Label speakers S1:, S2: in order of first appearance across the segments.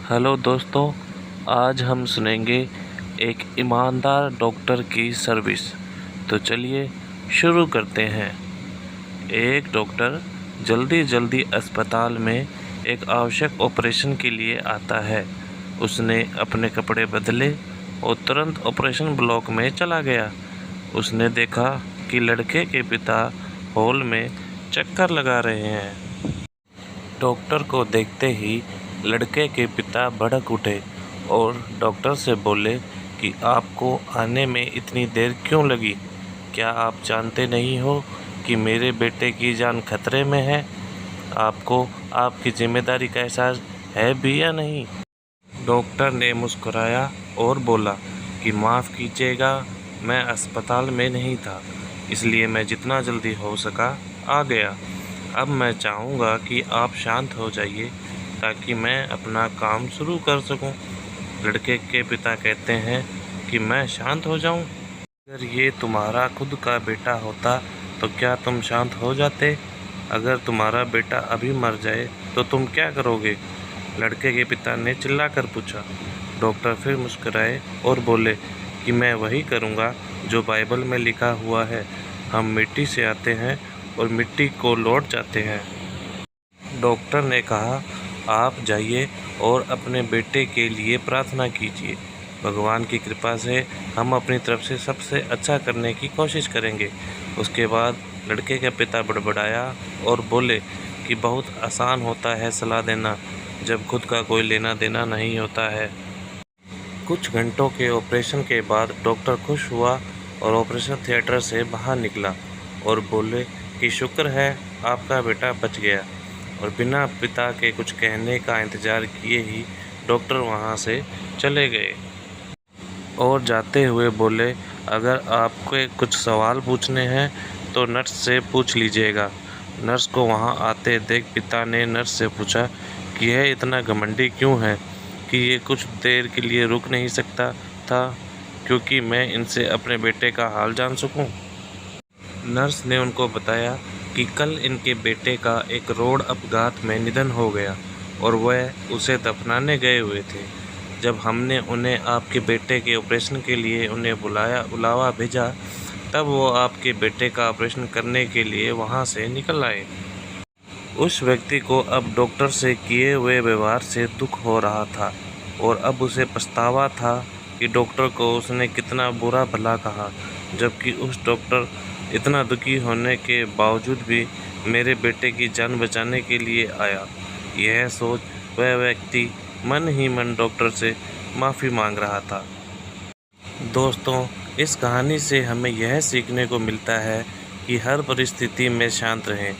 S1: Hello दोस्तों, आज हम सुनेंगे एक ईमानदार डॉक्टर की सर्विस। तो चलिए शुरू करते हैं। एक डॉक्टर जल्दी अस्पताल में एक आवश्यक ऑपरेशन के लिए आता है। उसने अपने कपड़े बदले और तुरंत ऑपरेशन ब्लॉक में चला गया। उसने देखा कि लड़के के पिता हॉल में चक्कर लगा रहे हैं। डॉक्टर को देखते ही लड़के के पिता भड़क उठे और डॉक्टर से बोले कि आपको आने में इतनी देर क्यों लगी? क्या आप जानते नहीं हो कि मेरे बेटे की जान खतरे में है? आपको आपकी जिम्मेदारी का एहसास है भी या नहीं? डॉक्टर ने मुस्कुराया और बोला कि माफ़ कीजिएगा, मैं अस्पताल में नहीं था, इसलिए मैं जितना जल्दी हो सका आ गया। अब मैं चाहूँगा कि आप शांत हो जाइए ताकि मैं अपना काम शुरू कर सकूं। लड़के के पिता कहते हैं कि मैं शांत हो जाऊं? अगर ये तुम्हारा खुद का बेटा होता तो क्या तुम शांत हो जाते? अगर तुम्हारा बेटा अभी मर जाए तो तुम क्या करोगे? लड़के के पिता ने चिल्लाकर पूछा। डॉक्टर फिर मुस्कुराए और बोले कि मैं वही करूँगा जो बाइबल में लिखा हुआ है, हम मिट्टी से आते हैं और मिट्टी को लौट जाते हैं। डॉक्टर ने कहा, आप जाइए और अपने बेटे के लिए प्रार्थना कीजिए। भगवान की कृपा से हम अपनी तरफ से सबसे अच्छा करने की कोशिश करेंगे। उसके बाद लड़के के पिता बड़बड़ाया और बोले कि बहुत आसान होता है सलाह देना जब खुद का कोई लेना देना नहीं होता है। कुछ घंटों के ऑपरेशन के बाद डॉक्टर खुश हुआ और ऑपरेशन थिएटर से बाहर निकला और बोले कि शुक्र है आपका बेटा बच गया। और बिना पिता के कुछ कहने का इंतज़ार किए ही डॉक्टर वहां से चले गए और जाते हुए बोले, अगर आपके कुछ सवाल पूछने हैं तो नर्स से पूछ लीजिएगा। नर्स को वहां आते देख पिता ने नर्स से पूछा कि यह इतना घमंडी क्यों है कि ये कुछ देर के लिए रुक नहीं सकता था, क्योंकि मैं इनसे अपने बेटे का हाल जान सकूं। नर्स ने उनको बताया कि कल इनके बेटे का एक रोड अपघात में निधन हो गया और वह उसे दफनाने गए हुए थे। जब हमने उन्हें आपके बेटे के ऑपरेशन के लिए उन्हें बुलावा भेजा, तब वो आपके बेटे का ऑपरेशन करने के लिए वहां से निकल आए। उस व्यक्ति को अब डॉक्टर से किए हुए व्यवहार से दुख हो रहा था और अब उसे पछतावा था कि डॉक्टर को उसने कितना बुरा भला कहा, जबकि उस डॉक्टर इतना दुखी होने के बावजूद भी मेरे बेटे की जान बचाने के लिए आया। यह सोच वह व्यक्ति मन ही मन डॉक्टर से माफ़ी मांग रहा था। दोस्तों, इस कहानी से हमें यह सीखने को मिलता है कि हर परिस्थिति में शांत रहें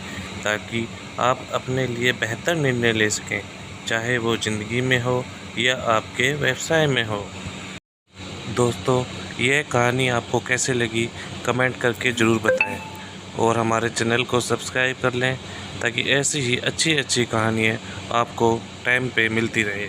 S1: ताकि आप अपने लिए बेहतर निर्णय ले सकें, चाहे वो ज़िंदगी में हो या आपके व्यवसाय में हो। दोस्तों, यह कहानी आपको कैसे लगी कमेंट करके ज़रूर बताएं और हमारे चैनल को सब्सक्राइब कर लें ताकि ऐसी ही अच्छी कहानियाँ आपको टाइम पे मिलती रहे।